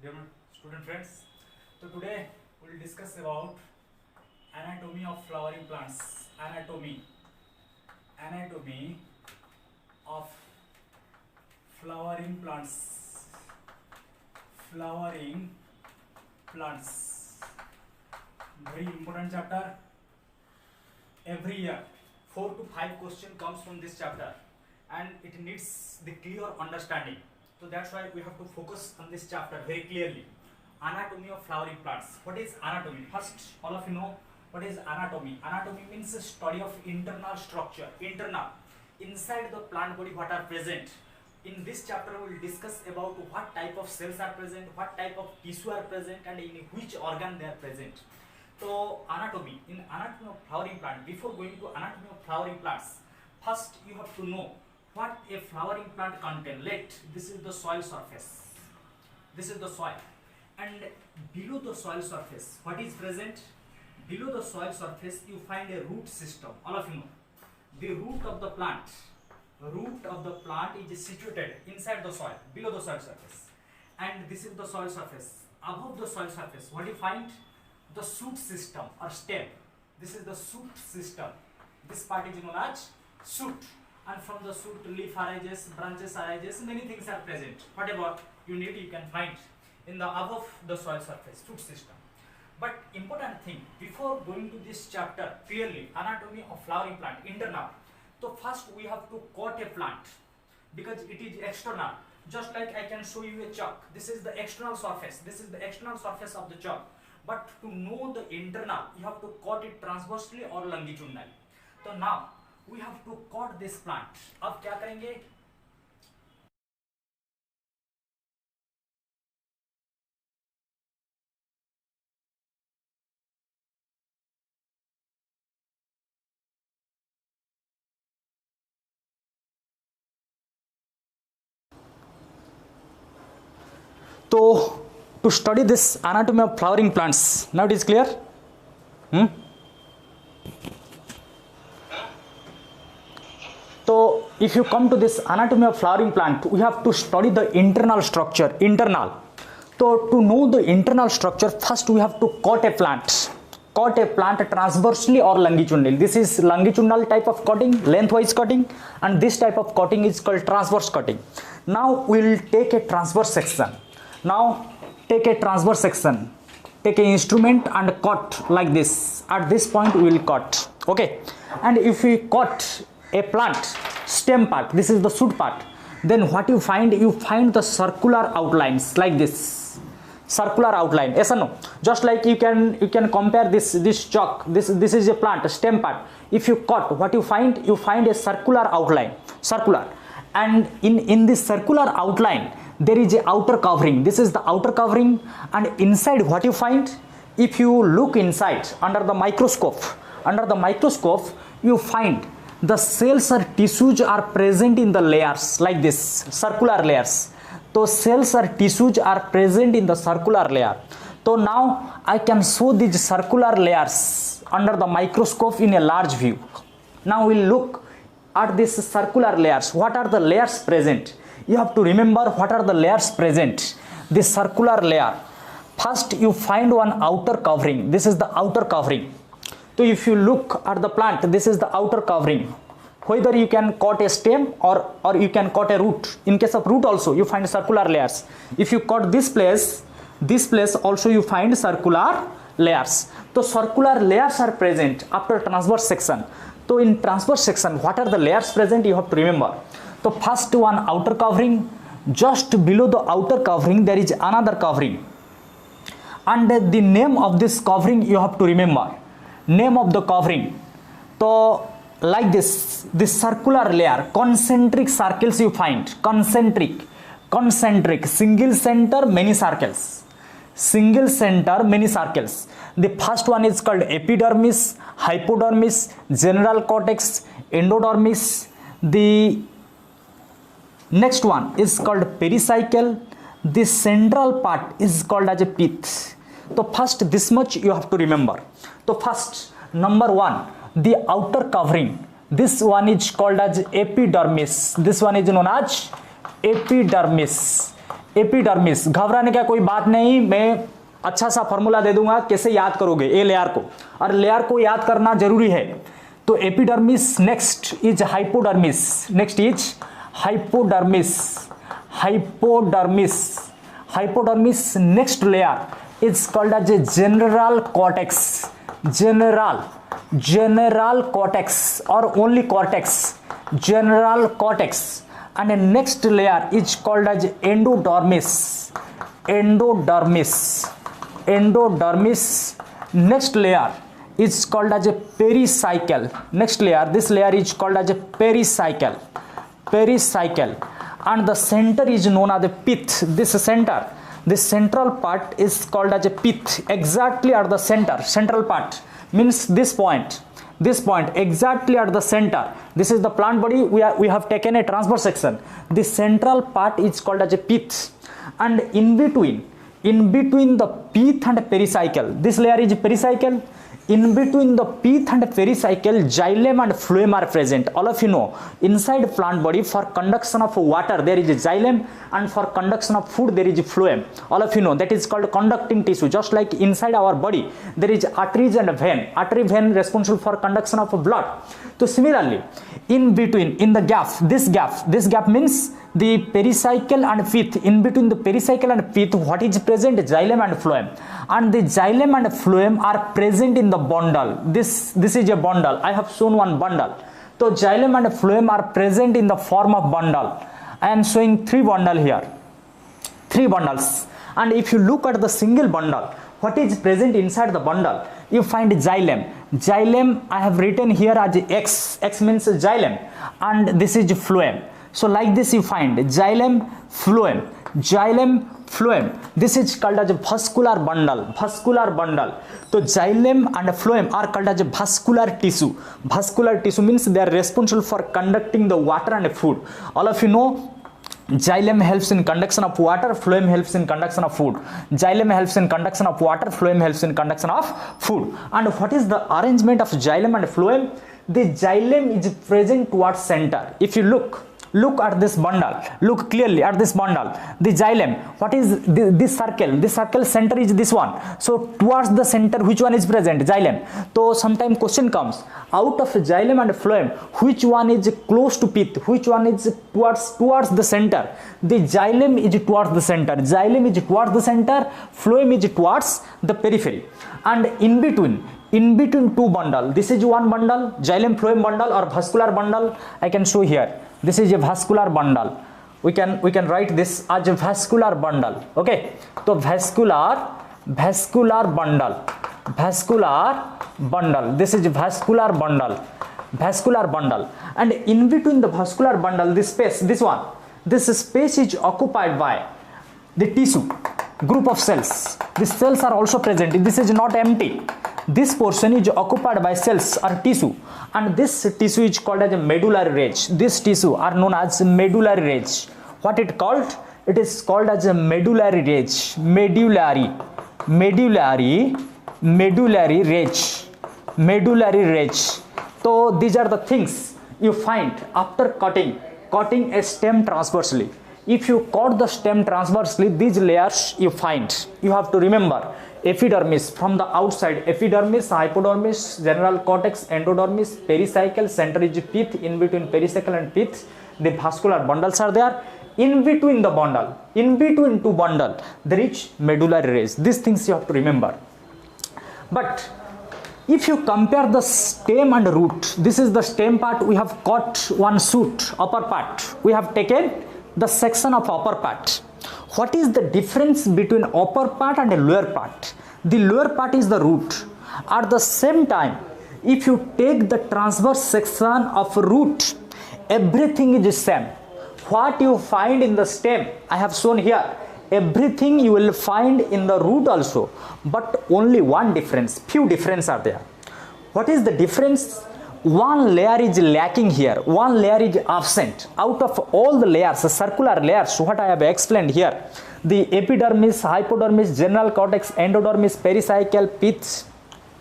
dear student friends. So today we will discuss about anatomy of flowering plants. Anatomy of flowering plants. Flowering plants. Very important chapter. Every year 4 to 5 question comes from this chapter, and it needs the clear understanding. So that's why we have to focus on this chapter very clearly. Anatomy of flowering plants. What is anatomy? First, all of you know what is anatomy. Anatomy means a study of internal structure. Internal, inside the plant body, what are present. In this chapter we will discuss about what type of cells are present, what type of tissue are present, and in which organ they are present. So anatomy, in anatomy of flowering plant, before going to anatomy of flowering plants, first you have to know what a flowering plant contains. This is the soil surface. This is the soil, and below the soil surface, what is present? Below the soil surface, you find a root system. All of you know, the root of the plant. Root of the plant is situated inside the soil, below the soil surface, and this is the soil surface. Above the soil surface, what do you find? The shoot system or stem. This is the shoot system. This part is known as shoot, and from the shoot leaf arises, branches arises, many things are present. Whatever you need, you can find in the above the soil surface, shoot system. But important thing, before going to this chapter clearly, anatomy of flowering plant, internal. So first we have to cut a plant because it is external. Just like I can show you a chalk. This is the external surface. This is the external surface of the chalk. But to know the internal, you have to cut it transversely or longitudinally. So now we have to cut this plant. अब क्या करेंगे? So to study this anatomy of flowering plants, now it is clear. So if you come to this anatomy of flowering plant, we have to study the internal structure. Internal. So to know the internal structure, first we have to cut a plant. Cut a plant transversely or longitudinally. This is longitudinal type of cutting, lengthwise cutting, and this type of cutting is called transverse cutting. Now we will take a transverse section. Now take a transverse section. Take an instrument and cut like this. At this point we will cut. Okay. And if we cut a plant stem part, this is the shoot part, then what you find? You find the circular outlines like this. Circular outline. Yes or no? Just like you can compare this chalk. This is a plant stem part. If you cut, what you find? You find a circular outline. Circular. And in this circular outline, there is a outer covering. This is the outer covering, and inside what you find? If you look inside under the microscope, you find the cells or tissues are present in the layers like this, circular layers. So cells or tissues are present in the circular layer. So now I can show these circular layers under the microscope in a large view. Now we'll look at these circular layers. What are the layers present? You have to remember what are the layers present. This circular layer. First you find one outer covering. This is the outer covering. So if you look at the plant, this is the outer covering. Whether you can cut a stem or you can cut a root. In case of root also you find circular layers. If you cut this place also you find circular layers. So circular layers are present after transverse section. So in transverse section, what are the layers present? You have to remember. So first one outer covering. Just below the outer covering there is another covering. And the name of this covering you have to remember. Name of the covering. So like this circular layer, concentric circles you find. Concentric, single center, many circles. Single center, many circles. The first one is called epidermis, hypodermis, general cortex, endodermis. The next one is called pericycle. The central part is called as a pith. So first this much you have to remember. So first, number one, the outer covering. This one is called as epidermis. This one is known as epidermis. Epidermis, घबराने का कोई बात नहीं, मैं अच्छा सा formula दे दूंगा कैसे याद करोगे ए लेयर को, और लेयर को याद करना जरूरी है। तो epidermis, next is hypodermis, next is hypodermis, hypodermis, hypodermis, next layer is called as a general cortex, general cortex or only cortex, general cortex, and the next layer is called as endodermis, endodermis, next layer is called as a pericycle, next layer, this layer is called as a pericycle, and the center is known as the pith, this central part is called as a pith, exactly at the central part means this point exactly at the center. This is the plant body, we have taken a transverse section, the central part is called as a pith, and in between the pith and pericycle, this layer is pericycle, in between the pith and pericycle xylem and phloem are present. All of you know, inside plant body for conduction of water there is a xylem, and for conduction of food there is a phloem. All of you know that is called conducting tissue. Just like inside our body there is arteries and vein, artery vein responsible for conduction of blood. So similarly in between, in the gap, this gap means the pericycle and pith, in between the pericycle and pith what is present? Xylem and phloem, and the xylem and phloem are present in the bundle. This is a bundle, I have shown one bundle. So xylem and phloem are present in the form of bundle. I am showing 3 bundle here, 3 bundles, and if you look at the single bundle, what is present inside the bundle? You find xylem I have written here as x means xylem, and this is phloem. So like this you find xylem, phloem. This is called as a vascular bundle. So xylem and phloem are called as a vascular tissue. Vascular tissue means they are responsible for conducting the water and food. All of you know, xylem helps in conduction of water, phloem helps in conduction of food. Xylem helps in conduction of water, phloem helps in conduction of food. And what is the arrangement of xylem and phloem? The xylem is present towards center. If you look at this bundle, look clearly at this bundle, the xylem, what is this circle center is this one. So towards the center which one is present? Xylem. So sometimes question comes, out of xylem and phloem which one is close to pith, which one is towards the center? The xylem is towards the center, phloem is towards the periphery, and in between 2 bundle, this is one bundle, xylem phloem bundle or vascular bundle. I can show here, this is a vascular bundle. We can write this as a vascular bundle. Okay, so vascular bundle, this is vascular bundle, and in between the vascular bundle, this space is occupied by the tissue, group of cells. These cells are also present, this is not empty. This portion is occupied by cells or tissue, and this tissue is called as a medullary ridge. This tissue are known as medullary ridge. What it called? It is called as a medullary ridge. Medullary ridge. So these are the things you find after cutting a stem transversely. If you cut the stem transversely, these layers you find. You have to remember epidermis from the outside, epidermis, hypodermis, general cortex, endodermis, pericycle, center is pith, in between pericycle and pith the vascular bundles are there. In between the bundle, in between 2 bundle, there is medullary ridge. These things you have to remember. But if you compare the stem and root, this is the stem part, we have cut one shoot, upper part, we have taken the section of upper part. What is the difference between upper part and a lower part? The lower part is the root. At the same time, if you take the transverse section of root, everything is the same. What you find in the stem, I have shown here. Everything you will find in the root also, but only one difference, few differences are there. What is the difference? One layer is lacking here, one layer is absent. Out of all the layers, circular layers, what I have explained here, the epidermis, hypodermis, general cortex, endodermis, pericycle, pith,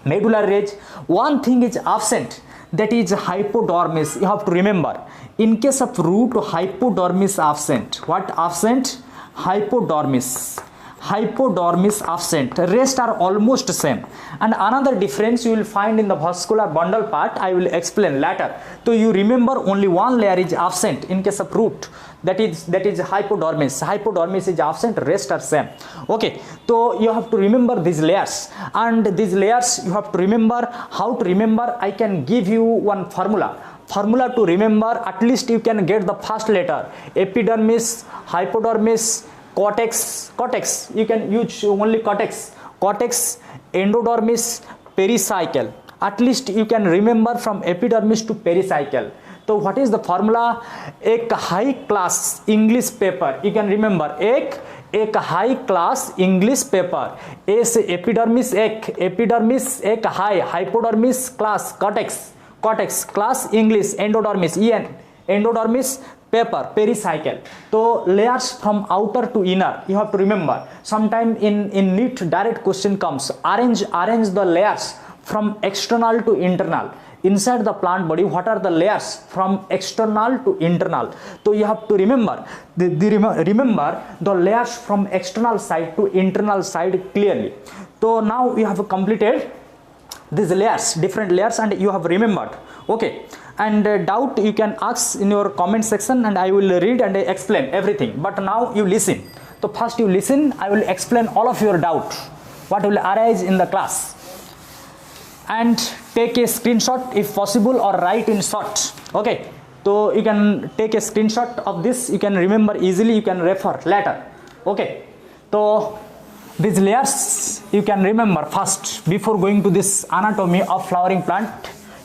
medullary ridge, one thing is absent, that is hypodermis. You have to remember, in case of root, hypodermis absent. What absent? hypodermis absent, rest are almost same. And another difference you will find in the vascular bundle part, I will explain later. So you remember only one layer is absent in case of root, that is hypodermis is absent, rest are same. Okay, so you have to remember these layers, and these layers you have to remember. How to remember? I can give you one formula to remember. At least you can get the first letter: epidermis, hypodermis, cortex, you can use only cortex, endodermis, pericycle. At least you can remember from epidermis to pericycle. So what is the formula? एक high class English paper, you can remember, एक high class English paper, A से epidermis, एक high, hypodermis class, cortex class English, endodermis, endodermis paper, pericycle. So layers from outer to inner, you have to remember. Sometime in NEET direct question comes, arrange the layers from external to internal. Inside the plant body, what are the layers from external to internal? So you have to remember the layers from external side to internal side clearly. So now you have completed these layers, different layers, and you have remembered. Okay, and doubt you can ask in your comment section, and I will read and explain everything. But now you listen. So first you listen, I will explain all of your doubt, what will arise in the class, and take a screenshot if possible, or write in short. Okay, so you can take a screenshot of this, you can remember easily, you can refer later. Okay, so these layers you can remember first. Before going to this anatomy of flowering plant,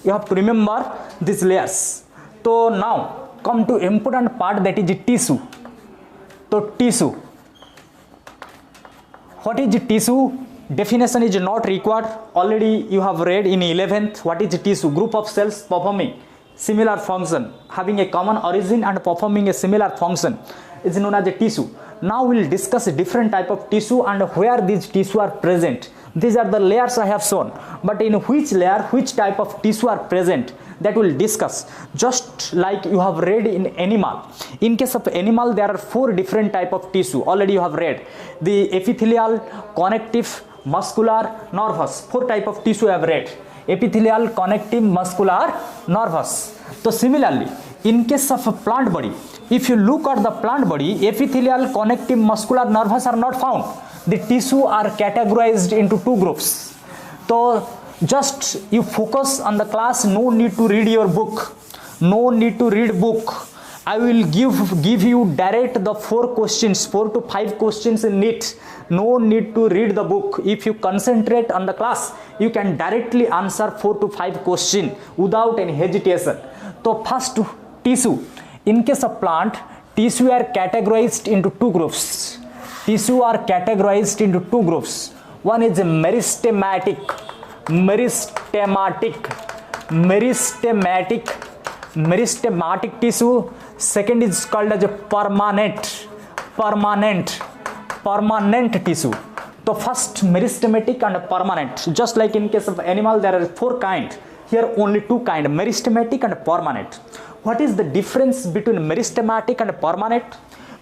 you have to remember these layers. So now come to important part, that is tissue. So tissue, what is tissue? Definition is not required, already you have read in 11th. What is tissue? Group of cells performing similar function, having a common origin and performing a similar function is known as a tissue. Now we will discuss a different type of tissue and where these tissue are present. These are the layers I have shown, but in which layer which type of tissue are present, that will discuss. Just like you have read in animal, in case of animal there are 4 different type of tissue, already you have read: the epithelial, connective, muscular, nervous. 4 type of tissue I have read: epithelial, connective, muscular, nervous. So similarly in case of a plant body, if you look at the plant body, epithelial, connective, muscular, nervous are not found. The tissue are categorized into 2 groups. So just you focus on the class, no need to read your book, no need to read book. I will give you direct the 4 to 5 questions in NEET. No need to read the book. If you concentrate on the class, you can directly answer 4 to 5 questions without any hesitation. So first, tissue. In case of plant, tissue are categorized into 2 groups. One is meristematic tissue. Second is called as a permanent tissue. So first, meristematic and permanent. Just like in case of animal there are 4 kinds, here only 2 kinds, meristematic and permanent. What is the difference between meristematic and permanent?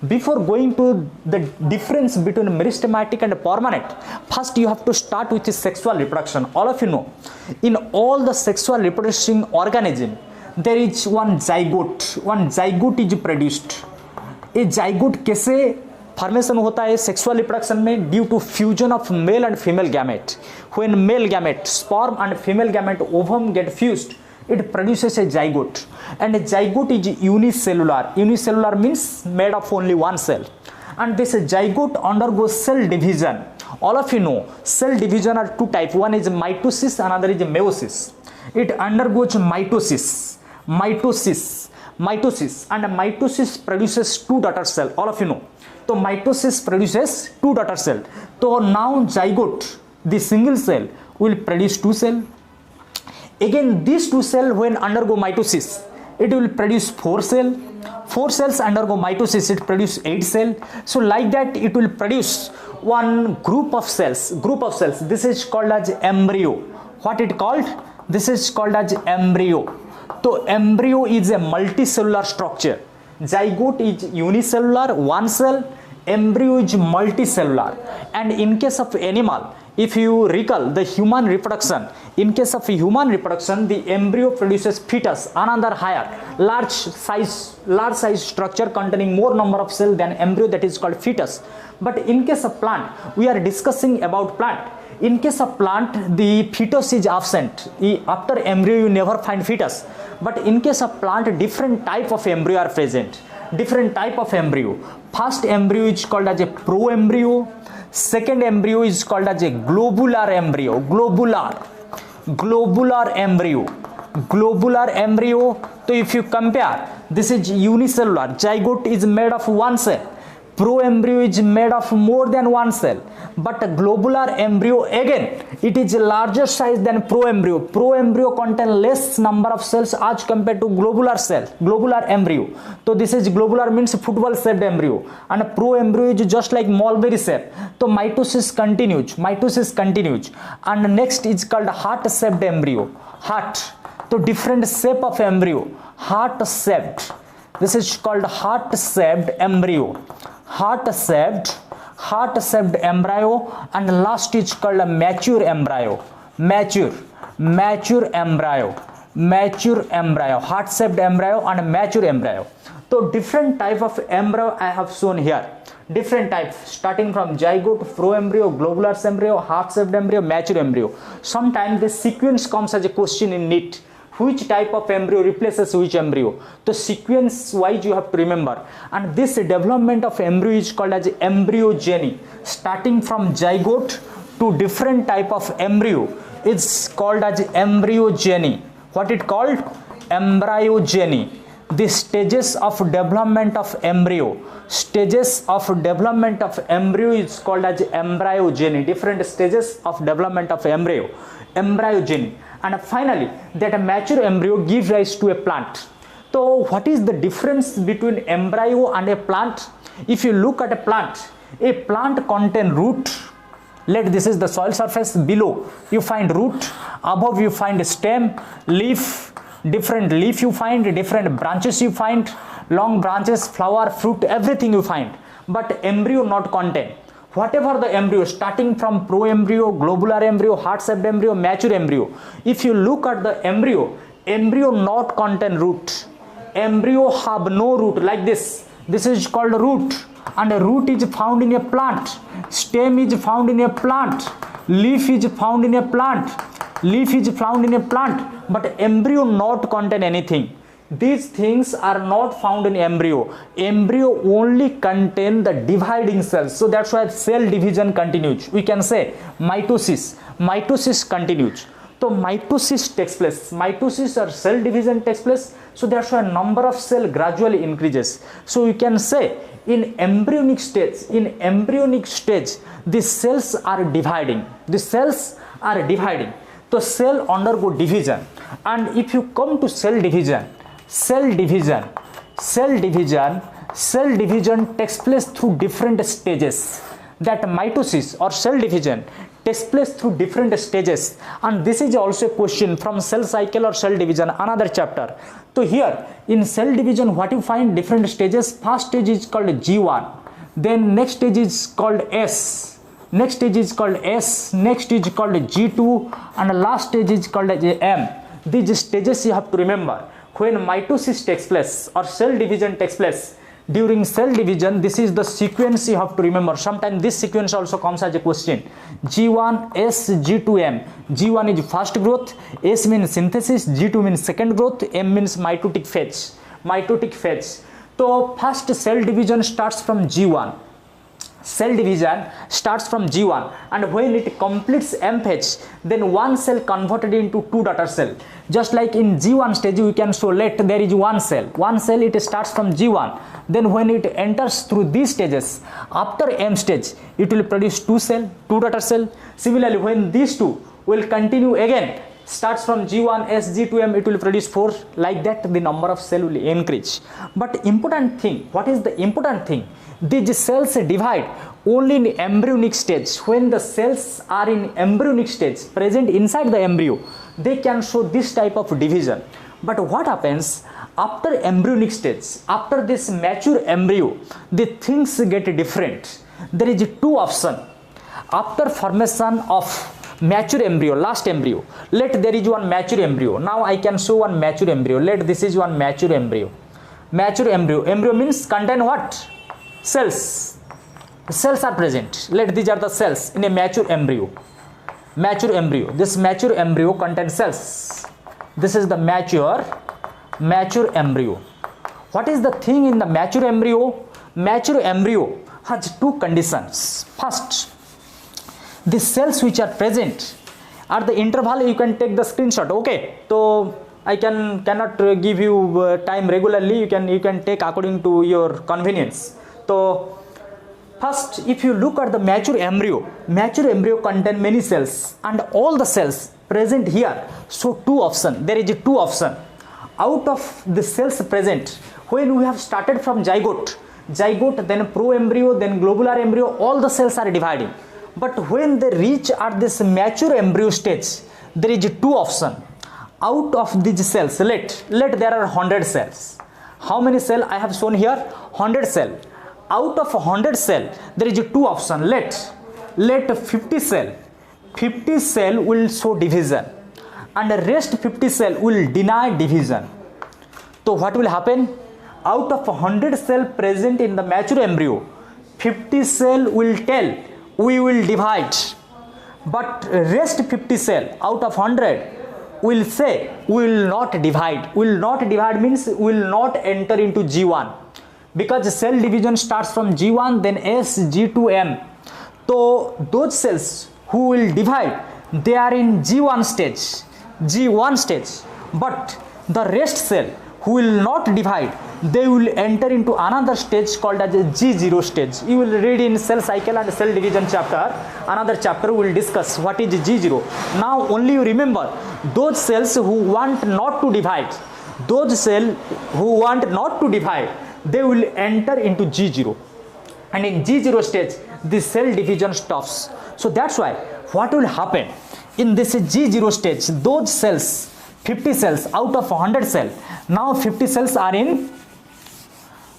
Before going to the difference between meristematic and permanent, first you have to start with sexual reproduction. All of you know, in all the sexual reproducing organism, there is one zygote is produced. A zygote कैसे formation होता है sexual reproduction में? Due to fusion of male and female gamete. When male gamete sperm and female gamete ovum get fused, it produces a zygote, and a zygote is unicellular means made of only one cell, and this zygote undergoes cell division. All of you know cell division are 2 types, one is mitosis, another is meiosis. It undergoes mitosis, and mitosis produces 2 daughter cells. All of you know, so mitosis produces 2 daughter cells. So now zygote, the single cell, will produce 2 cells. Again these 2 cells when undergo mitosis, it will produce 4 cells. 4 cells undergo mitosis, it produces 8 cells. So like that it will produce one group of cells. This is called as embryo. What it called? This is called as embryo. So embryo is a multicellular structure. Zygote is unicellular, 1 cell. embryo is multicellular, and in case of animal, if you recall the human reproduction, in case of human reproduction, the embryo produces fetus, another higher large size structure containing more number of cells than embryo, that is called fetus. But in case of plant, we are discussing about plant. In case of plant, the fetus is absent. After embryo you never find fetus. But in case of plant, different type of embryo are present. Different type of embryo. First embryo is called as a proembryo. Second embryo is called as a globular embryo. Globular embryo. So if you compare, this is unicellular. Zygote is made of one cell. Proembryo is made of more than one cell. But a globular embryo, again, it is larger size than proembryo. Proembryo contain less number of cells as compared to globular embryo. So this is globular means football shaped embryo, and proembryo is just like mulberry shape. So mitosis continues. And next is called heart shaped embryo. Heart. So different shape of embryo. Heart shaped. This is called heart shaped embryo. Heart shaped embryo, and last is called a mature embryo. Mature embryo. Heart shaped embryo and mature embryo. So different type of embryo I have shown here. Different types, starting from zygote, proembryo, globular embryo, heart shaped embryo, mature embryo. Sometimes the sequence comes as a question in NEET. Which type of embryo replaces which embryo? The sequence wise you have to remember. And this development of embryo is called as embryogeny. Starting from zygote to different type of embryo, it's called as embryogeny. What it called? Embryogeny. The stages of development of embryo. Stages of development of embryo is called as embryogeny. Different stages of development of embryo. Embryogeny. And finally, that a mature embryo gives rise to a plant. So what is the difference between embryo and a plant? If you look at a plant contains root. This is the soil surface. Below you find root, above you find stem, leaf, different leaf you find, different branches you find, long branches, flower, fruit, everything you find. But embryo not contain. Whatever the embryo, starting from proembryo, globular embryo, heart shaped embryo, mature embryo, if you look at the embryo not contain root. Embryo have no root, like this. This is called root, and a root is found in a plant. Stem is found in a plant. Leaf is found in a plant. But embryo not contain anything. These things are not found in embryo. Embryo only contain the dividing cells. So that's why cell division continues. We can say mitosis continues. So mitosis takes place. Mitosis or cell division takes place. So that's why number of cell gradually increases. So you can say in embryonic stage, the cells are dividing. The cell undergo division. And if you come to cell division takes place through different stages. That mitosis or cell division takes place through different stages, and this is also a question from cell cycle or cell division, another chapter. So here in cell division, what you find? Different stages. First stage is called G1, then next stage is called S, next stage is called G2, and the last stage is called M. These stages you have to remember. When mitosis takes place or cell division takes place, during cell division, this is the sequence you have to remember. Sometimes this sequence also comes as a question. G1, S, G2, M. G1 is first growth, S means synthesis, G2 means second growth, M means mitotic phase. So first cell division starts from G1. And when it completes M phase, then one cell converted into two daughter cell. Just like in G1 stage, we can show there is one cell. It starts from G1. Then when it enters through these stages, after M stage, it will produce two daughter cell. Similarly, when these two will continue again, starts from G1, S, G2, M, it will produce 4. Like that, the number of cell will increase. But important thing, what is the important thing? These cells divide only in embryonic stage. When the cells are in embryonic stage, present inside the embryo, they can show this type of division. But what happens after embryonic stage, after this mature embryo, the things get different. There is two option. After formation of mature embryo, last embryo, let there is one mature embryo. Now I can show one mature embryo. Let this is one mature embryo. Mature embryo. Embryo means contain what? Cells. Cells are present. Let these are the cells in a mature embryo. Mature embryo. This mature embryo contains cells. This is the mature embryo. What is the thing in the mature embryo? Mature embryo has two conditions. First, the cells which are present at the interval, you can take the screenshot. Okay, so I cannot give you time regularly. You can take according to your convenience. So first, if you look at the mature embryo contain many cells, and all the cells present here. So two option. There is two option. Out of the cells present, when we have started from zygote, then pro-embryo, then globular embryo, all the cells are dividing. But when they reach at this mature embryo stage, there is two option. Out of these cells, let there are 100 cells. How many cell I have shown here? 100 cell. Out of 100 cell, there is two option. Let 50 cell will show division, and the rest 50 cell will deny division. So what will happen? Out of 100 cell present in the mature embryo, 50 cell will tell we will divide, but rest 50 cell out of 100 will say we will not divide. Will not divide means will not enter into G1, because cell division starts from G1, then S, G2, M. So those cells who will divide, they are in G1 stage, but the rest cell who will not divide, they will enter into another stage called as G0 stage. You will read in cell cycle and cell division chapter. Another chapter we will discuss what is G0. Now only you remember those cells who want not to divide, they will enter into G0, and in G0 stage the cell division stops. So that's why what will happen in this G0 stage, those cells, 50 cells out of 100 cell, now the 50 cells are in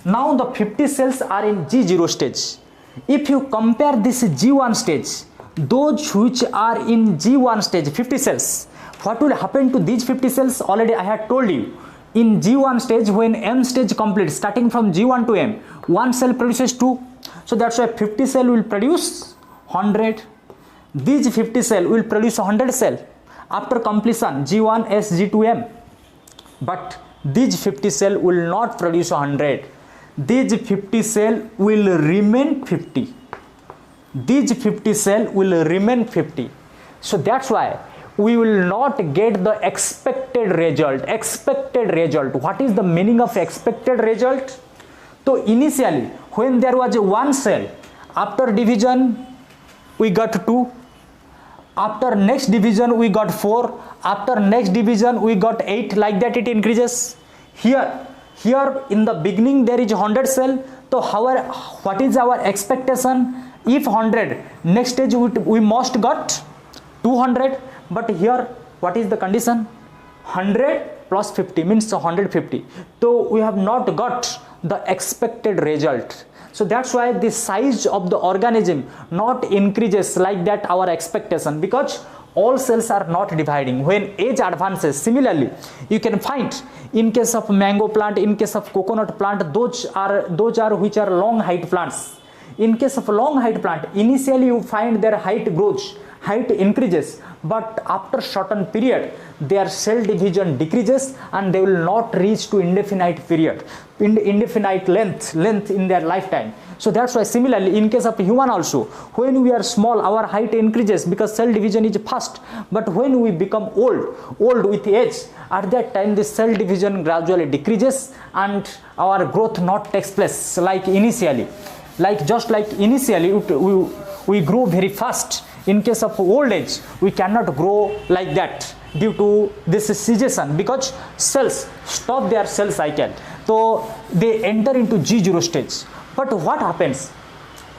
G0 stage. If you compare this G1 stage, those which are in G1 stage, 50 cells, what will happen to these 50 cells? Already I had told you, in G1 stage, when M stage completes, starting from G1 to M, one cell produces 2. So that's why 50 cell will produce 100. These 50 cell will produce 100 cell after completion G1, S, G2, M. But these 50 cell will not produce 100. These 50 cell will remain 50. These 50 cell will remain 50. So that's why we will not get the expected result. What is the meaning of expected result? So initially, when there was one cell, after division we got 2, after next division we got 4, after next division we got 8, like that it increases. Here in the beginning there is 100 cell. So what is our expectation? If 100, next stage we must got 200. But here what is the condition? 100 plus 50 means 150. So we have not got the expected result. So that's why the size of the organism not increases like that our expectation, because all cells are not dividing when age advances. Similarly, you can find in case of mango plant, in case of coconut plant, those are which are long height plants. In case of long height plant, initially you find their height grows, height increases, but after certain period their cell division decreases and they will not reach to indefinite period, indefinite length in their lifetime. So that's why similarly in case of human also, when we are small our height increases because cell division is fast, but when we become old with age, at that time the cell division gradually decreases and our growth not takes place like initially. Just like initially we grow very fast. In case of old age we cannot grow like that due to this cessation, because cells stop their cell cycle, so they enter into G0 stage. But what happens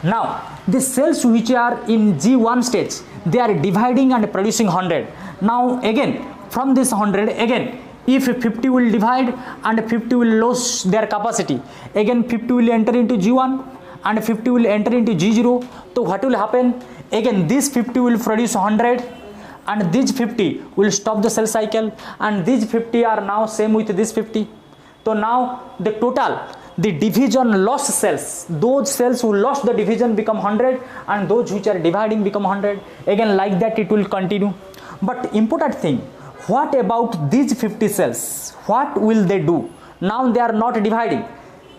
now? The cells which are in G1 stage, they are dividing and producing 100. Now again from this 100, again If 50 will divide and 50 will lose their capacity, again 50 will enter into G1 and 50 will enter into G0. So what will happen? Again this 50 will produce 100 and these 50 will stop the cell cycle, and these 50 are now same with this 50. So now the total, the division lost cells, those cells who lost the division become 100 and those which are dividing become 100. Again like that it will continue. But important thing, what about these 50 cells? What will they do? Now they are not dividing.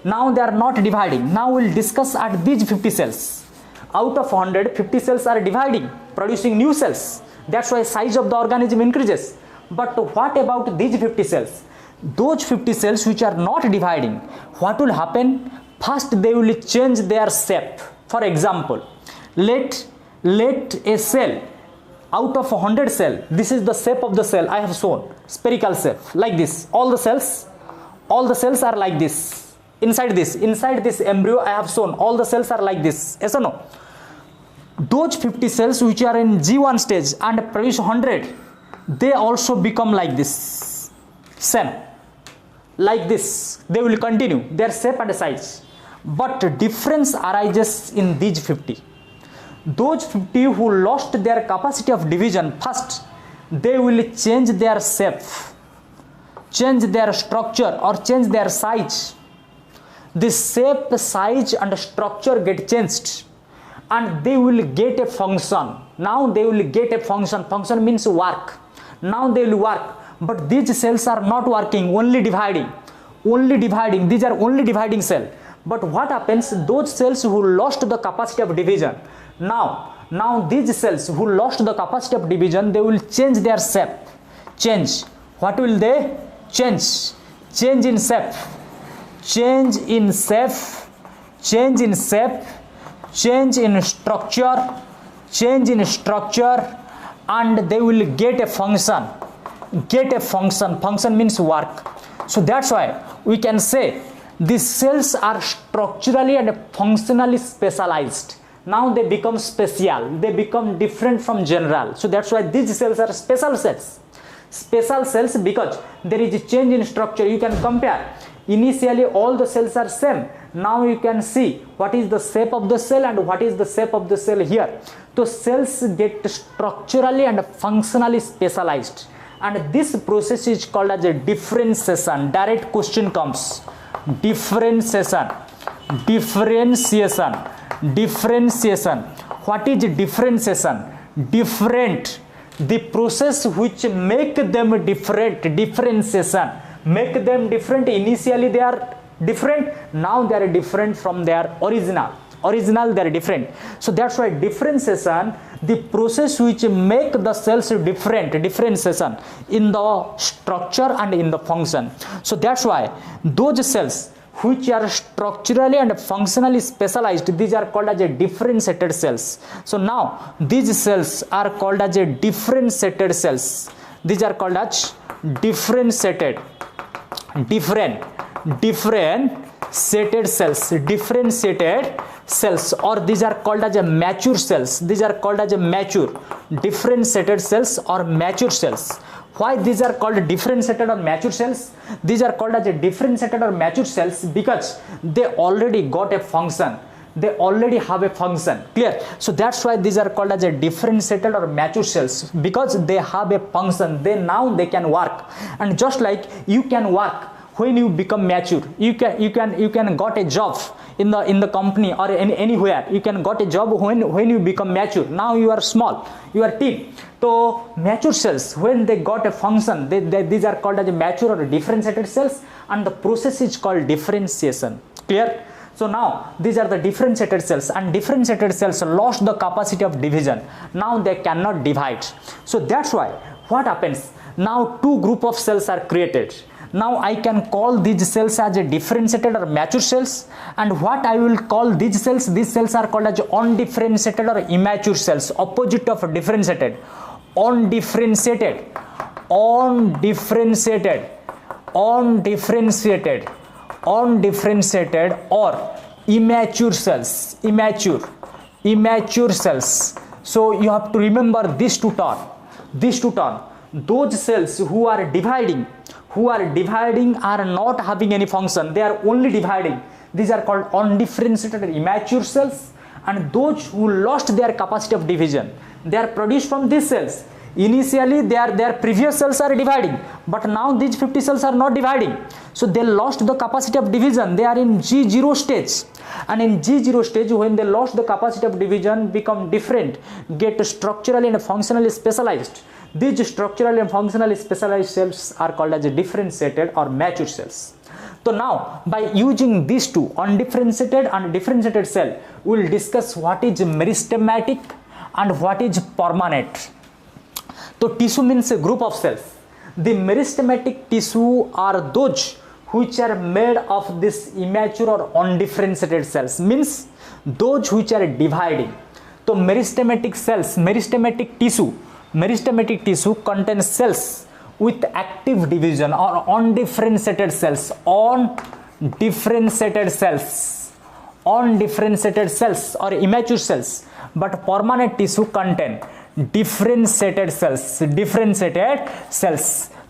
Now we'll discuss at these 50 cells. Out of 100, 50 cells are dividing, producing new cells. That's why size of the organism increases. But what about these 50 cells? Those 50 cells which are not dividing, what will happen? First they will change their shape. For example, let a cell, out of 100 cell, this is the shape of the cell I have shown, spherical shape, like this. All the cells are like this. Inside this embryo I have shown, all the cells are like this. Yes or no? Those 50 cells which are in G1 stage and produce 100, they also become like this, same, like this. They will continue their shape and size, but difference arises in these 50. Those 50 who lost their capacity of division, first they will change their shape, change their structure or change their size. This shape, size and structure get changed and they will get a function. Now they will get a function. Function means work. Now they will work, but these cells are not working, only dividing. These are only dividing cell. But what happens? Those cells who lost the capacity of division, now these cells who lost the capacity of division, they will change their shape. Change. What will they change? Change in shape. Change in shape. Change in shape. Change in structure. Change in structure. And they will get a function. Get a function. Function means work. So that's why we can say these cells are structurally and functionally specialized. Now they become special. They become different from general. So that's why these cells are special cells. Special cells because there is a change in structure. You can compare. Initially all the cells are same. Now you can see what is the shape of the cell and what is the shape of the cell here. So cells get structurally and functionally specialized. And this process is called as a differentiation. Direct question comes. Differentiation. Differentiation. Differentiation. What is differentiation? Different. The process which make them different. Differentiation. Make them different. Initially they are different. Now they are different from their original. They are different. So that's why differentiation, the process which make the cells different, differentiation in the structure and in the function. So that's why those cells which are structurally and functionally specialized, these are called as a differentiated cells. So now these cells are called as a differentiated cells. These are called as differentiated cells, or these are called as a mature cells. These are called as a mature differentiated cells or mature cells. Why these are called differentiated or mature cells? These are called as a differentiated or mature cells because they already got a function. They already have a function. Clear? So that's why these are called as a differentiated or mature cells, because they have a function. Now they can work. And just like you can work when you become mature, you can got a job in the company or anywhere. You can got a job when you become mature. Now you are small, you are teen. So mature cells, when they got a function, these are called as a mature or differentiated cells, and the process is called differentiation. Clear? So now these are the differentiated cells, and differentiated cells lost the capacity of division. Now they cannot divide. So that's why what happens? Now two group of cells are created. Now I can call these cells as a differentiated or mature cells, and what I will call these cells are called as undifferentiated or immature cells. Opposite of differentiated. Undifferentiated or immature cells. Immature cells. So you have to remember these two terms. Those cells who are dividing, who are dividing are not having any function, they are only dividing. These are called undifferentiated immature cells, and those who lost their capacity of division, they are produced from these cells. Initially their previous cells are dividing, but now these 50 cells are not dividing, so they lost the capacity of division. They are in G0 stage, and in G0 stage, when they lost the capacity of division, become different, get structurally and functionally specialized. These structurally and functionally specialized cells are called as differentiated or mature cells. So now, by using these two, undifferentiated and differentiated cell, we will discuss what is meristematic and what is permanent. So tissue means a group of cells. The meristematic tissue are those which are made of this immature or undifferentiated cells, means those which are dividing. So meristematic cells, meristematic tissue contains cells with active division, or undifferentiated cells, undifferentiated cells or immature cells. But permanent tissue contain differentiated cells.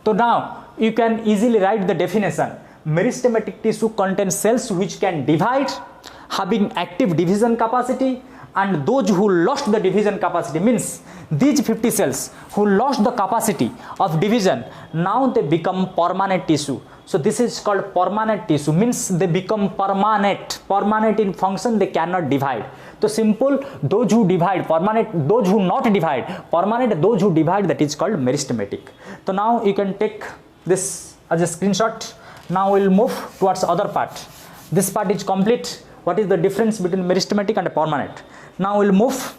So now you can easily write the definition. Meristematic tissue contains cells which can divide, having active division capacity, and those who lost the division capacity, means these 50 cells who lost the capacity of division, now they become permanent tissue. So this is called permanent tissue, means they become permanent in function, they cannot divide. So simple, those who divide permanent, those who not divide permanent, those who divide, that is called meristematic. So now you can take this as a screenshot. Now we'll move towards other part. This part is complete. What is the difference between meristematic and permanent? Now we'll move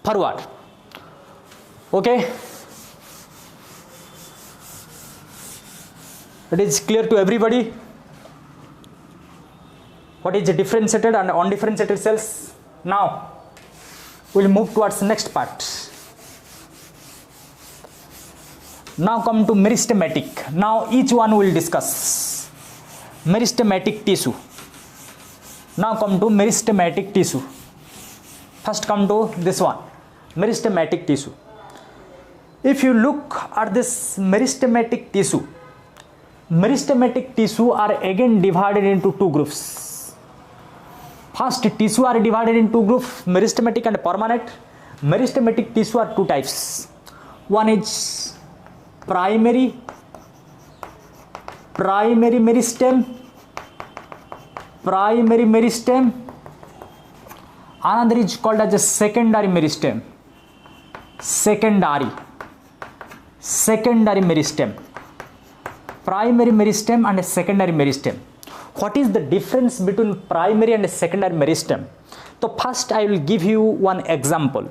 forward. Okay, it is clear to everybody what is the differentiated and undifferentiated cells. Now we'll move towards next part. Now come to meristematic. Now each one will discuss. Meristematic tissue. Now come to meristematic tissue. First come to this one, meristematic tissue. If you look at this meristematic tissue are again divided into two groups. First, tissue are divided into two groups, meristematic and permanent. Meristematic tissue are two types. One is primary meristem. Another is called as a secondary meristem. Secondary meristem. Primary meristem and a secondary meristem. What is the difference between primary and a secondary meristem? So first I will give you one example.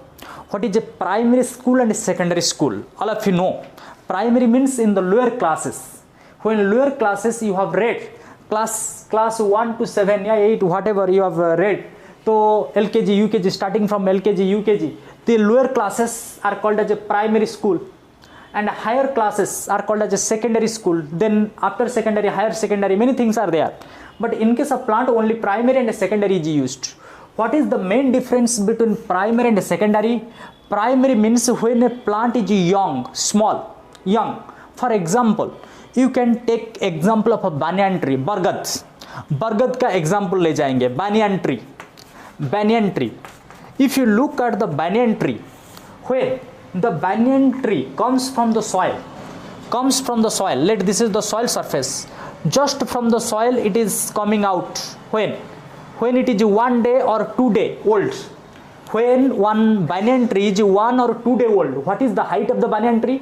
What is a primary school and a secondary school? All of you know. Primary means in the lower classes. When lower classes you have read class 1 to 7, 8, whatever you have read. So LKG, UKG, starting from LKG, UKG, the lower classes are called as a primary school, and higher classes are called as a secondary school. Then after secondary, higher secondary, many things are there. But in case of plant, only primary and secondary is used. What is the main difference between primary and secondary? Primary means when a plant is young, small, young. For example, you can take example of a banyan tree, बरगद का example ले जाएंगे. Banyan tree. If you look at the banyan tree, when the banyan tree comes from the soil, let this is the soil surface. Just from the soil it is coming out. When it is 1 day or 2 day old. When one banyan tree is 1 or 2 day old, what is the height of the banyan tree?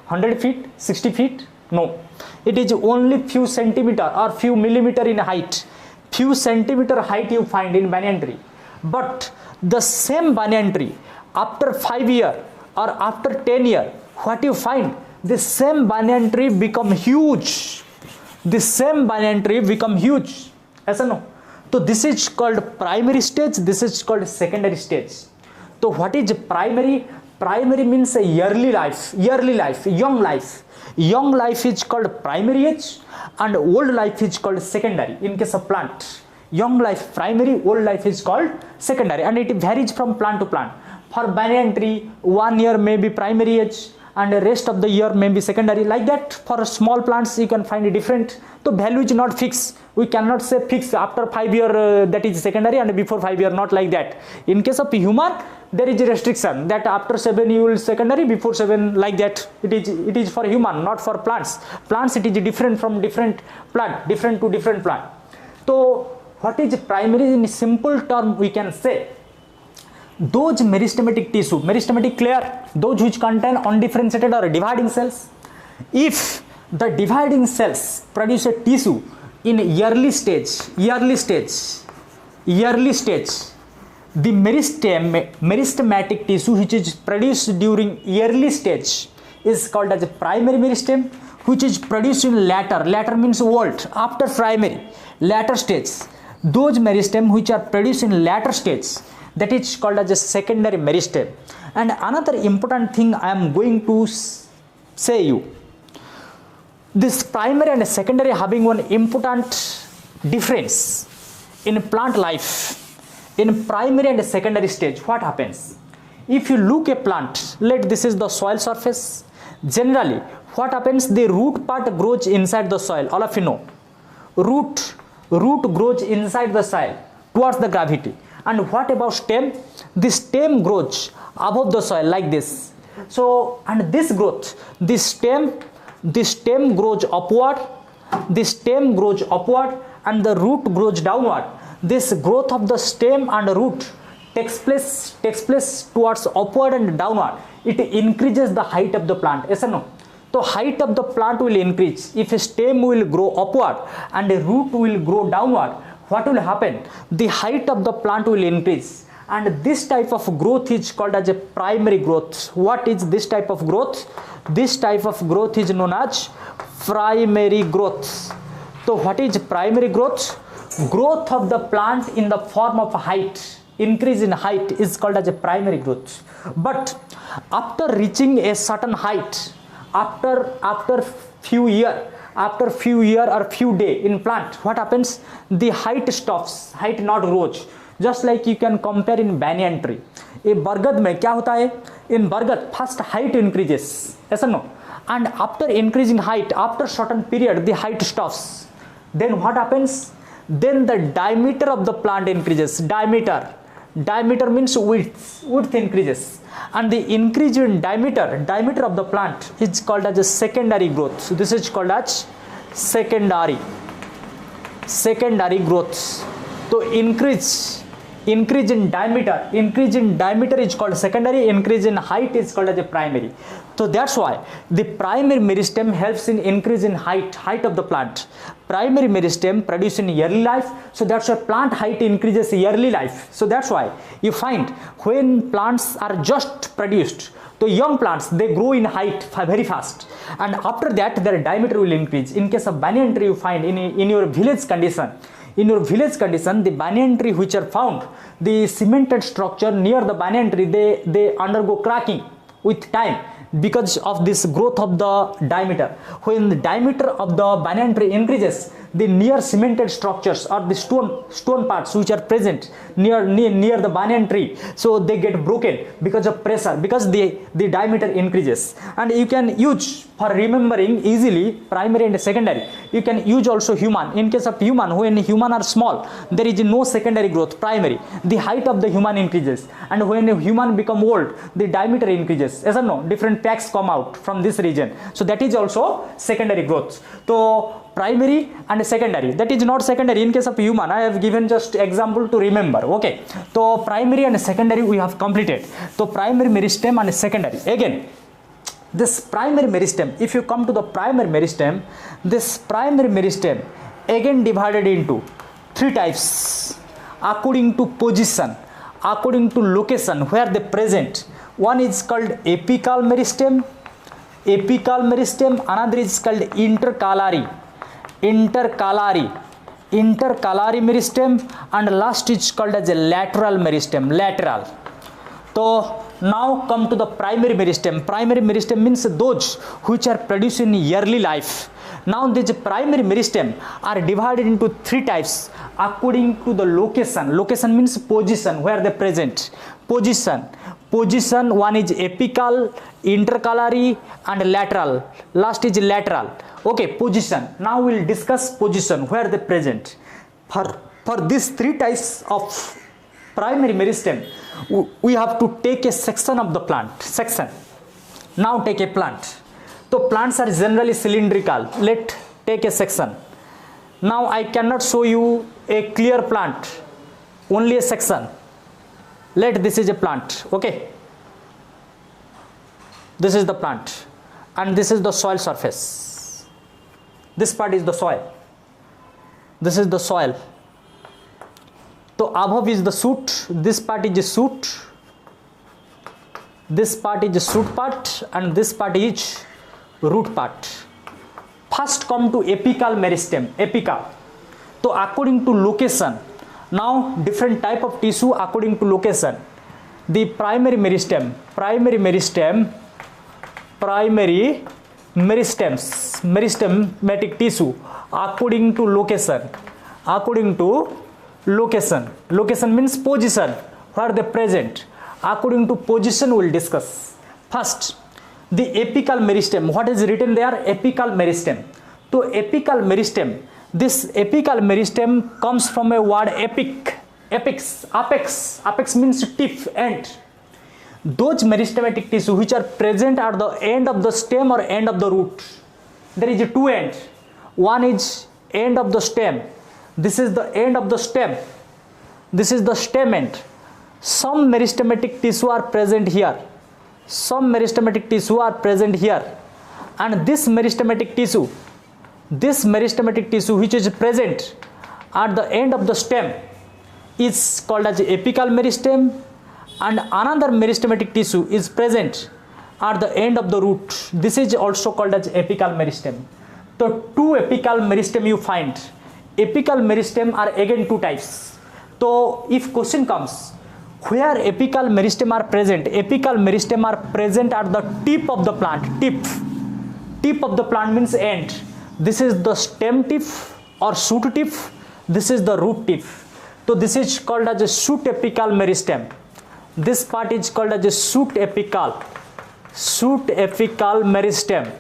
100 feet, 60 feet? No. It is only few centimeter or few millimeter in height. Few centimeter height you find in banyan tree. But the same banyan tree, after 5 years or after 10 years, what you find? The same banyan tree become huge. Yes or no? So this is called primary stage, this is called secondary stage. So what is primary? Primary means a yearly life, young life. Young life is called primary age and old life is called secondary in case of plant. Young life primary, old life is called secondary, and it varies from plant to plant. For banyan tree, 1 year may be primary age and the rest of the year may be secondary. Like that, for small plants you can find it different. So value is not fixed. We cannot say fix after 5 year that is secondary and before 5 year, not like that. In case of human, there is a restriction that after 7 you will secondary, before 7, like that. It is for human, not for plants. Plants, it is different from different plant, different to different plant. So what is primary? In simple term we can say those meristematic tissue, meristematic clear, those which contain undifferentiated or dividing cells. If the dividing cells produce a tissue in early stage, the meristematic tissue which is produced during early stage is called as a primary meristem, which is produced in later means old, after primary, later stage. Those meristem which are produced in later stage, that is called as a secondary meristem. And another important thing I am going to say you, this primary and secondary having one important difference in plant life. In primary and secondary stage, what happens? If you look a plant, this is the soil surface. Generally, what happens? The root part grows inside the soil. All of you know, root grows inside the soil towards the gravity. And what about stem? The stem grows above the soil like this. So, and this growth, the stem grows upward, and the root grows downward. This growth of the stem and root takes place towards upward and downward. It increases the height of the plant. Yes or no? So height of the plant will increase. If a stem will grow upward and a root will grow downward, what will happen? The height of the plant will increase. And this type of growth is called as a primary growth. What is this type of growth? This type of growth is known as primary growth. So what is primary growth? Growth of the plant in the form of height, increase in height, is called as a primary growth. But after reaching a certain height, after few year or few day in plant, what happens? The height stops, height not grows. Just like you can compare in banyan tree. A bargad mein kya hota hai? In bargad, first height increases, yes or no? And after increasing height, after certain period, the height stops. Then what happens? Then the diameter of the plant increases. Diameter means width increases. And the increase in diameter of the plant is called as a secondary growth. So this is called as secondary growth. So increase in diameter is called secondary, increase in height is called as a primary. So that's why the primary meristem helps in increase in height of the plant. Primary meristem produce in early life, so that's why plant height increases early life. So that's why you find when plants are just produced, so young plants, they grow in height very fast, and after that their diameter will increase. In case of banyan tree, you find in your village condition, the banyan tree which are found, the cemented structure near the banyan tree, they undergo cracking with time because of this growth of the diameter. When the diameter of the banyan tree increases, the near cemented structures or the stone parts which are present near the banyan tree, so they get broken because of pressure, because the diameter increases. And you can use for remembering easily primary and secondary. You can use also human. In case of human, when human are small, there is no secondary growth. Primary, the height of the human increases, and when a human become old, the diameter increases. Yes or no? Different packs come out from this region, so that is also secondary growth. So primary and secondary, that is not secondary. In case of human, I have given just example to remember. Okay, so primary and secondary we have completed. So primary meristem and secondary. Again, this primary meristem, if you come to the primary meristem, this primary meristem again divided into three types according to position, according to location where they present. One is called apical meristem, another is called intercalary meristem, and last is called as a lateral meristem, lateral. So now come to the primary meristem. Primary meristem means those which are produced in early life. Now these primary meristem are divided into three types according to the location. Location means position where they present. Position position. One is apical, intercalary and lateral. Last is lateral. Okay, position. Now we will discuss position, where they present. For these three types of primary meristem, we have to take a section of the plant. Section. Now take a plant. So plants are generally cylindrical. Let take a section. Now I cannot show you a clear plant, only a section. Let this is a plant. Okay, this is the plant and this is the soil surface. This part is the soil. This is the soil. So above is the shoot. This part is the shoot. This part is the shoot part and this part is root part. First come to apical meristem. Apical. So according to location, now different type of tissue according to location. The primary meristems, meristematic tissue according to location. Location means position, where they present. According to position we will discuss. First, the apical meristem. What is written there? Apical meristem. So apical meristem. This apical meristem comes from a word apic. Apex means tip, end. Those meristematic tissue which are present at the end of the stem or end of the root. There is a two end. One is end of the stem. This is the end of the stem. This is the stem end. Some meristematic tissue are present here. Some meristematic tissue are present here. And this meristematic tissue which is present at the end of the stem is called as apical meristem, and another meristematic tissue is present at the end of the root. This is also called as apical meristem. So two apical meristem you find. Apical meristem are again two types. So if question comes, where apical meristem are present? Apical meristem are present at the tip of the plant. Tip of the plant means end. This is the stem tip or shoot tip. This is the root tip. So this is called as a shoot apical meristem. This part is called as a shoot apical meristem.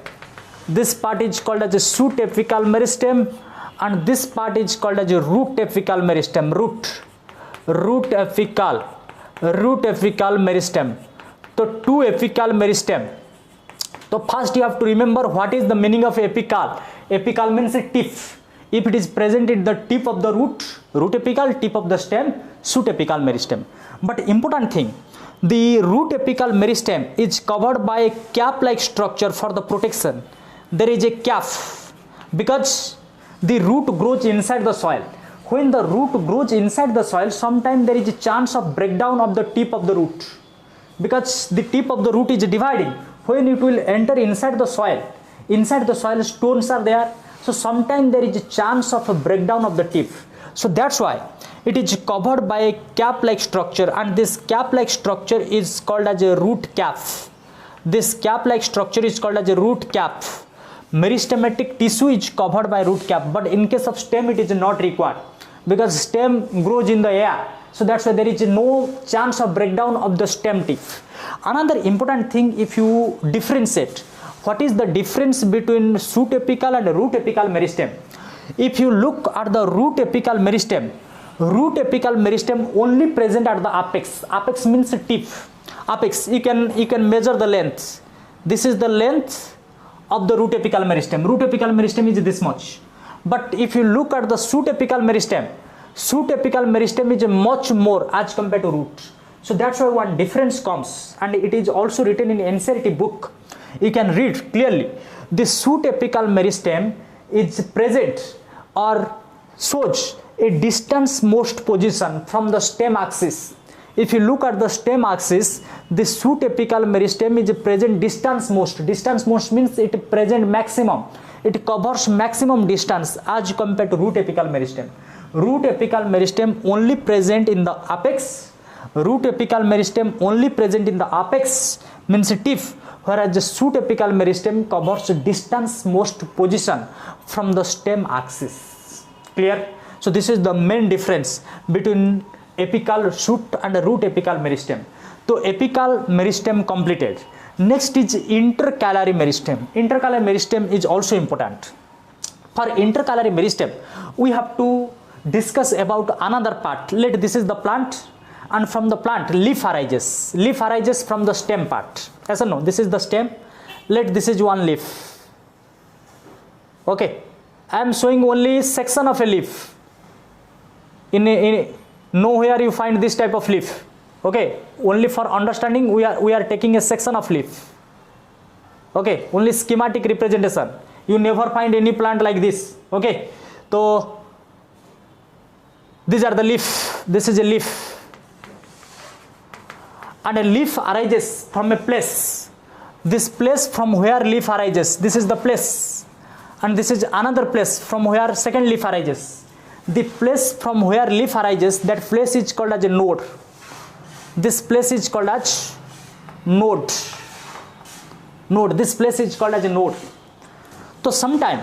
This part is called as a shoot apical meristem, and this part is called as a root apical meristem. Root apical meristem. So two apical meristem. So first you have to remember what is the meaning of apical. Apical means a tip. If it is present at the tip of the root apical, tip of the stem, shoot apical meristem. But important thing, the root apical meristem is covered by a cap-like structure for the protection. There is a cap because the root grows inside the soil. When the root grows inside the soil, sometimes there is a chance of breakdown of the tip of the root, because the tip of the root is dividing. When it will enter inside the soil stones are there, so sometimes there is a chance of a breakdown of the tip. So that's why it is covered by a cap-like structure, and this cap-like structure is called as a root cap. This cap-like structure is called as a root cap. Meristematic tissue is covered by root cap, but in case of stem it is not required because stem grows in the air. So that's why there is no chance of breakdown of the stem tip. Another important thing, if you differentiate, what is the difference between shoot apical and root apical meristem? If you look at the root apical meristem only present at the apex. Apex means tip. Apex, you can measure the length. This is the length of the root apical meristem. Root apical meristem is this much. But if you look at the shoot apical meristem is much more as compared to root. So that's why one difference comes, and it is also written in NCERT book. You can read clearly. The shoot apical meristem is present or shows a distance most position from the stem axis. If you look at the stem axis, the shoot apical meristem is present distance most. Distance most means it present maximum. It covers maximum distance as compared to root apical meristem. Root apical meristem only present in the apex. Root apical meristem only present in the apex means tip, whereas the shoot apical meristem covers distance most position from the stem axis. Clear? So this is the main difference between apical shoot and root apical meristem. तो apical meristem completed. Next is intercalary meristem. Intercalary meristem is also important. For intercalary meristem, we have to discuss about another part. Let this is the plant, and from the plant leaf arises. Leaf arises from the stem part. Yes or no? This is the stem. Let this is one leaf. Okay, I am showing only section of a leaf. In nowhere you find this type of leaf. Okay, only for understanding we are taking a section of leaf. Okay, only schematic representation. You never find any plant like this. Okay, so these are the leaf. This is a leaf, and a leaf arises from a place. This place from where leaf arises, this is the place, and this is another place from where second leaf arises. The place from where leaf arises, that place is called as a node. This place is called as node. This place is called as a node. So sometime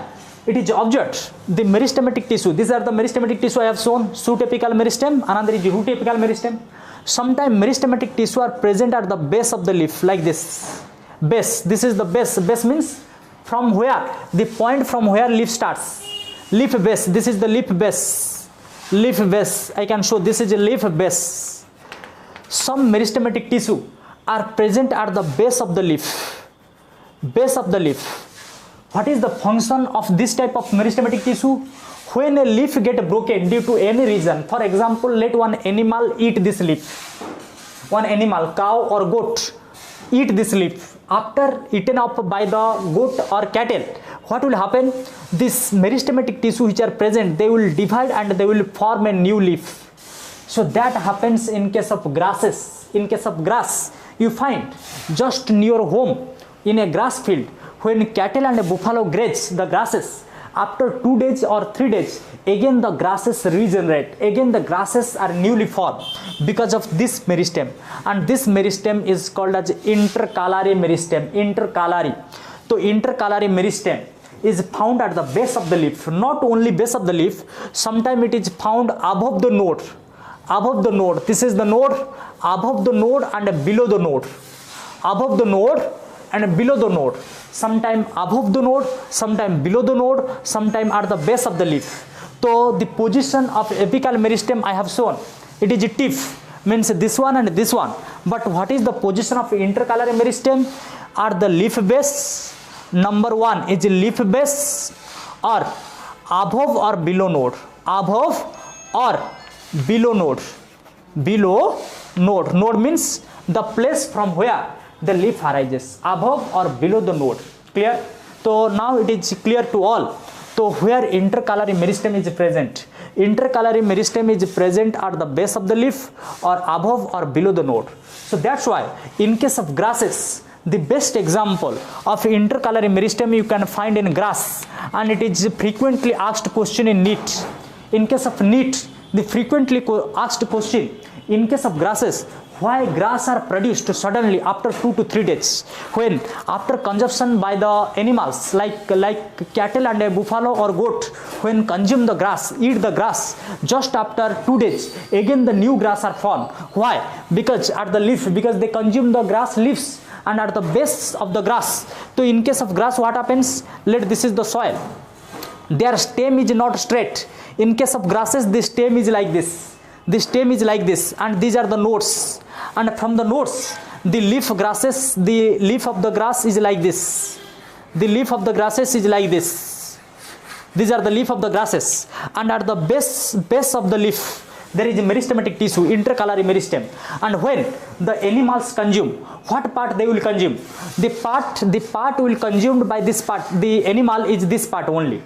it is observed the meristematic tissue. These are the meristematic tissue I have shown. Shoot apical meristem, another is root apical meristem. Sometime meristematic tissue are present at the base of the leaf like this. Base. This is the base. Base means from where the point from where leaf starts. Leaf base. This is the leaf base. Leaf base. I can show this is a leaf base. Some meristematic tissue are present at the base of the leaf. Base of the leaf. What is the function of this type of meristematic tissue? When a leaf get broken due to any reason, for example, let one animal eat this leaf. One animal, cow or goat, eat this leaf. After eaten up by the goat or cattle, what will happen? This meristematic tissue which are present, they will divide and they will form a new leaf. So that happens in case of grasses. In case of grass, you find just near home in a grass field, when cattle and buffalo graze the grasses, after 2 days or 3 days, again the grasses regenerate. Again the grasses are newly formed because of this meristem, and this meristem is called as intercalary meristem. Intercalary. So intercalary meristem is found at the base of the leaf. Not only base of the leaf, sometimes it is found above the node. Above the node. This is the node. Above the node and below the node. Above the node and below the node. Sometime above the node, sometime below the node, sometime at the base of the leaf. So the position of apical meristem I have shown. It is a tip, means this one and this one. But what is the position of intercalary meristem? At the leaf base, number 1 is leaf base, or above or below node. Above or below node. Below node. Node means the place from where the leaf arises, above or below the node. Clear? So now it is clear to all. So where intercalary meristem is present? Intercalary meristem is present at the base of the leaf or above or below the node. So that's why in case of grasses, the best example of intercalary meristem you can find in grass, and it is frequently asked question in NEET. In case of NEET, the frequently asked question in case of grasses, why grass are produced suddenly after 2 to 3 days, when after consumption by the animals like cattle and a buffalo or goat, when consume the grass, eat the grass, just after 2 days again the new grass are formed. Why? Because at the leaf, because they consume the grass leaves, and at the base of the grass. So in case of grass, what happens? Let this is the soil. Their stem is not straight. In case of grasses, the stem is like this. The stem is like this, and these are the nodes. And from the nodes, the leaf grasses, the leaf of the grass is like this. The leaf of the grasses is like this. These are the leaf of the grasses, and at the base of the leaf, there is a meristematic tissue, intercalary meristem. And when the animals consume, what part they will consume? The part will consumed by this part. The animal is this part only.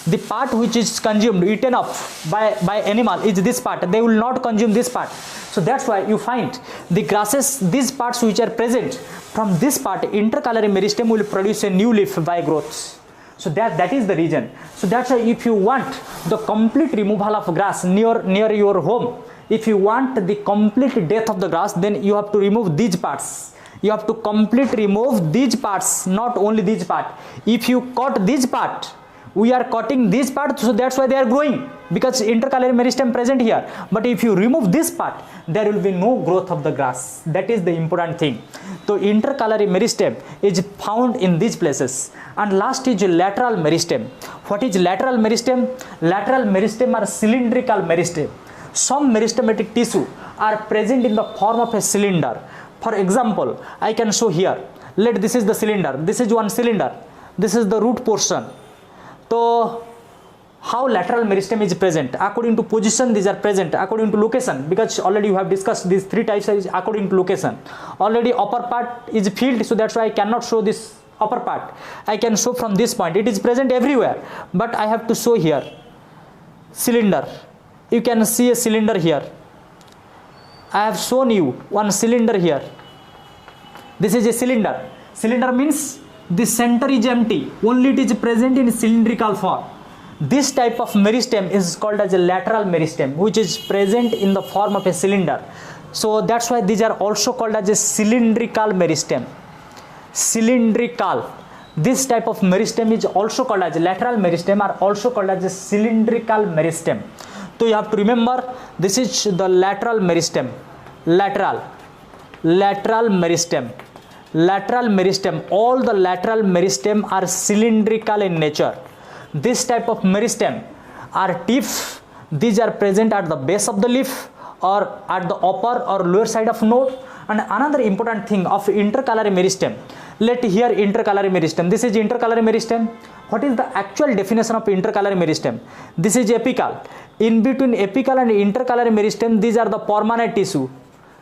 The part which is consumed, eaten up by animal is this part. They will not consume this part. So that's why you find the grasses, these parts which are present, from this part intercalary meristem will produce a new leaf by growth. So that is the reason. So that's why if you want the complete removal of grass near your home, if you want the complete death of the grass, then you have to remove these parts. You have to completely remove these parts, not only this part. If you cut this part, we are cutting this part, so that's why they are growing, because intercalary meristem present here. But if you remove this part, there will be no growth of the grass. That is the important thing. So intercalary meristem is found in these places. And last is lateral meristem. What is lateral meristem? Lateral meristem are cylindrical meristem. Some meristematic tissue are present in the form of a cylinder. For example, I can show here. This is the cylinder. This is one cylinder. This is the root portion. So how lateral meristem is present? According to position, these are present. According to location, because already you have discussed these three types is according to location. Already upper part is filled, so that's why I cannot show this upper part. I can show from this point. It is present everywhere, but I have to show here. Cylinder. You can see a cylinder here. I have shown you one cylinder here. This is a cylinder. Cylinder means the center is empty, only it is present in cylindrical form. This type of meristem is called as a lateral meristem, which is present in the form of a cylinder. So that's why these are also called as a cylindrical meristem. Cylindrical. This type of meristem is also called as lateral meristem, are also called as a cylindrical meristem. So you have to remember, this is the lateral meristem. Lateral meristem. Lateral meristem. All the lateral meristem are cylindrical in nature. This type of meristem are teeth. These are present at the base of the leaf or at the upper or lower side of node. And another important thing of intercalary meristem. Let here intercalary meristem. This is intercalary meristem. What is the actual definition of intercalary meristem? This is apical. In between apical and intercalary meristem, these are the permanent tissue.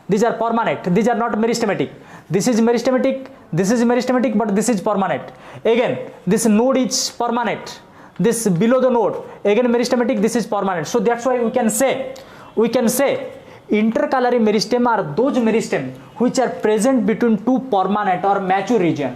These are permanent. These are not meristematic. This is meristematic. This is meristematic, but this is permanent. Again, this node is permanent. This below the node, again meristematic. This is permanent. So that's why we can say intercalary meristem are those meristem which are present between two permanent or mature region.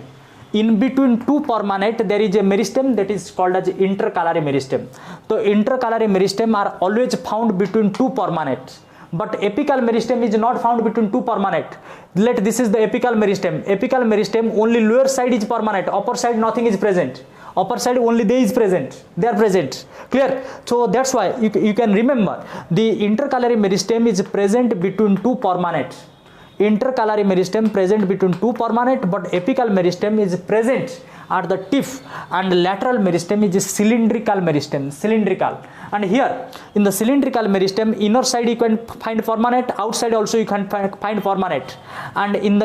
In between two permanent, there is a meristem that is called as intercalary meristem. So intercalary meristem are always found between two permanent. But apical meristem is not found between two permanent. This is the apical meristem. Apical meristem, only lower side is permanent, upper side nothing is present. Upper side only they is present. They are present. Clear? So that's why you can remember the intercalary meristem is present between two permanent. Intercalary meristem present between two permanent, but apical meristem is present at the tip, and lateral meristem is cylindrical meristem. Cylindrical. And here in the cylindrical meristem, inner side you can find permanent, outside also you can find permanent. And in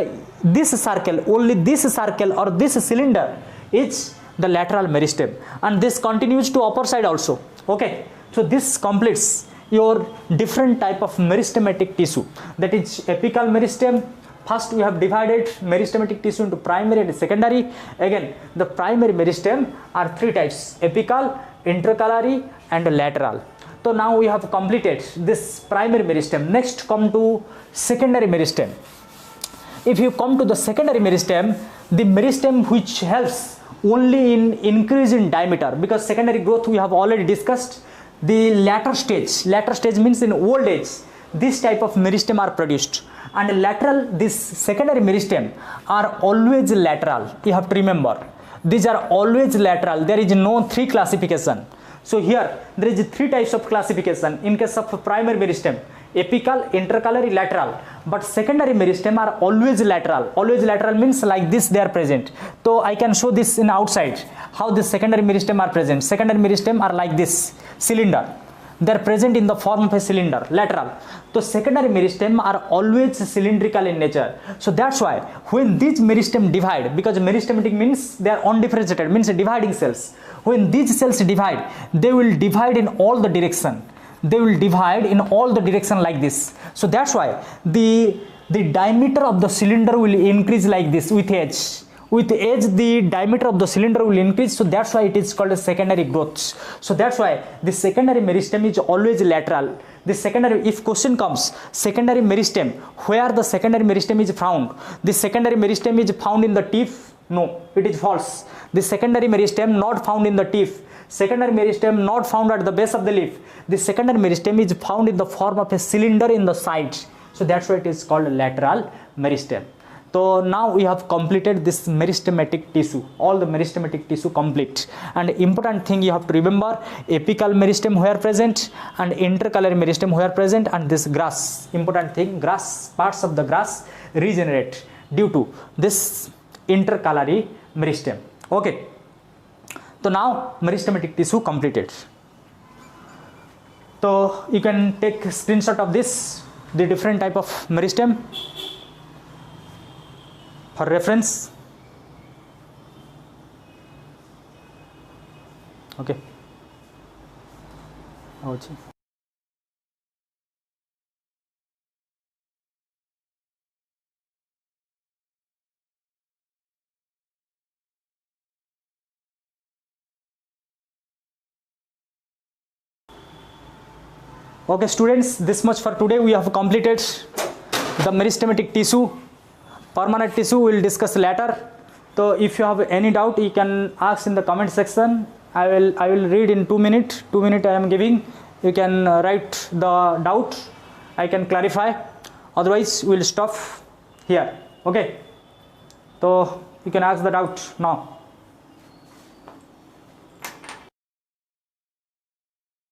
this circle, only this circle or this cylinder is the lateral meristem, and this continues to upper side also. Okay, so this completes your different type of meristematic tissue, that is apical meristem. First we have divided meristematic tissue into primary and secondary. Again, the primary meristem are three types: apical, intercalary and lateral. So now we have completed this primary meristem. Next come to secondary meristem. If you come to the secondary meristem, the meristem which helps only in increase in diameter, because secondary growth we have already discussed. The later stage means in old age, this type of meristem are produced. And lateral, this secondary meristem are always lateral. You have to remember, these are always lateral. There is no three classification. So here there is three types of classification in case of primary meristem: apical, intercalary, lateral. But secondary meristem are always lateral. Always lateral means like this they are present. So I can show this in outside how the secondary meristem are present. Secondary meristem are like this cylinder. They are present in the form of a cylinder, lateral. So secondary meristem are always cylindrical in nature. So that's why when these meristem divide, because meristematic means they are undifferentiated, means dividing cells. When these cells divide, they will divide in all the direction. They will divide in all the direction like this. So that's why the diameter of the cylinder will increase like this with age. With age, the diameter of the cylinder will increase. So that's why it is called a secondary growth. So that's why the secondary meristem is always lateral. The secondary, if question comes, secondary meristem, where the secondary meristem is found? The secondary meristem is found in the tip? No, it is false. The secondary meristem not found in the tip. Secondary meristem not found at the base of the leaf. The secondary meristem is found in the form of a cylinder in the side. So that's why it is called lateral meristem. So now we have completed this meristematic tissue, all the meristematic tissue complete. And important thing you have to remember, apical meristem where present and intercalary meristem where present, and this grass, important thing, grass, parts of the grass regenerate due to this intercalary meristem. Okay. So now meristematic tissue completed. So you can take screenshot of this, the different type of meristem for reference. Okay. Okay students, this much for today. We have completed the meristematic tissue. Permanent tissue we will discuss later. So if you have any doubt, you can ask in the comment section. I will read in 2 minutes. 2 minutes I am giving. You can write the doubt. I can clarify. Otherwise we will stop here. Okay. So you can ask the doubt now.